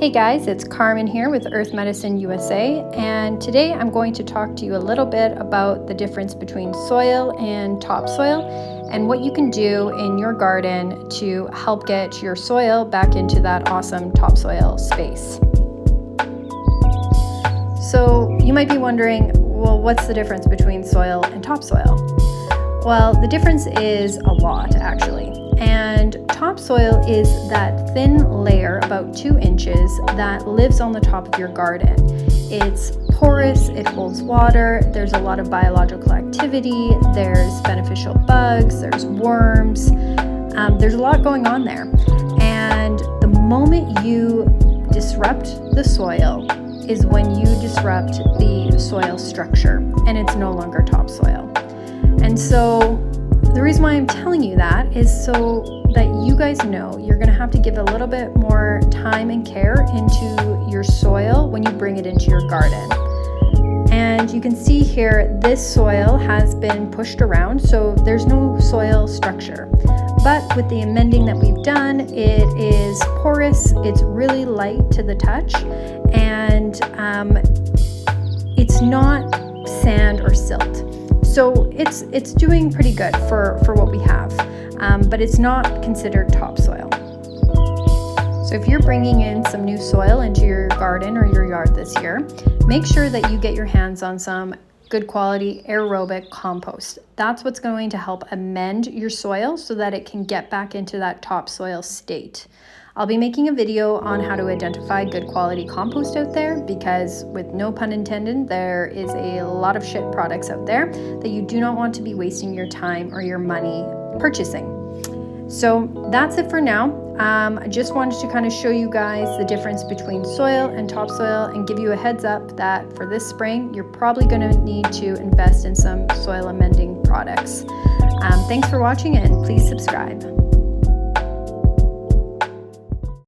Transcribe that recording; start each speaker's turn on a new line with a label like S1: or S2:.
S1: Hey guys, it's Carmen here with Earth Medicine USA, and today I'm going to talk to you a little bit about the difference between soil and topsoil and what you can do in your garden to help get your soil back into that awesome topsoil space. So you might be wondering, well, what's the difference between soil and topsoil? Well, the difference is a lot actually. And topsoil is that thin layer, about 2 inches, that lives on the top of your garden. It's porous, it holds water, there's a lot of biological activity, there's beneficial bugs, there's worms, there's a lot going on there. And the moment you disrupt the soil is when you disrupt the soil structure, and it's no longer topsoil. And so the reason why I'm telling you that is so that you guys know you're going to have to give a little bit more time and care into your soil when you bring it into your garden. And you can see here, this soil has been pushed around, so there's no soil structure. But with the amending that we've done, it is porous, it's really light to the touch, and it's not sand or silt. So it's doing pretty good for what we have, but it's not considered topsoil. So if you're bringing in some new soil into your garden or your yard this year, make sure that you get your hands on some good quality aerobic compost. That's what's going to help amend your soil so that it can get back into that topsoil state. I'll be making a video on how to identify good quality compost out there because, with no pun intended, there is a lot of shit products out there that you do not want to be wasting your time or your money purchasing. So that's it for now. I just wanted to kind of show you guys the difference between soil and topsoil and give you a heads up that for this spring, you're probably going to need to invest in some soil amending products. Thanks for watching and please subscribe.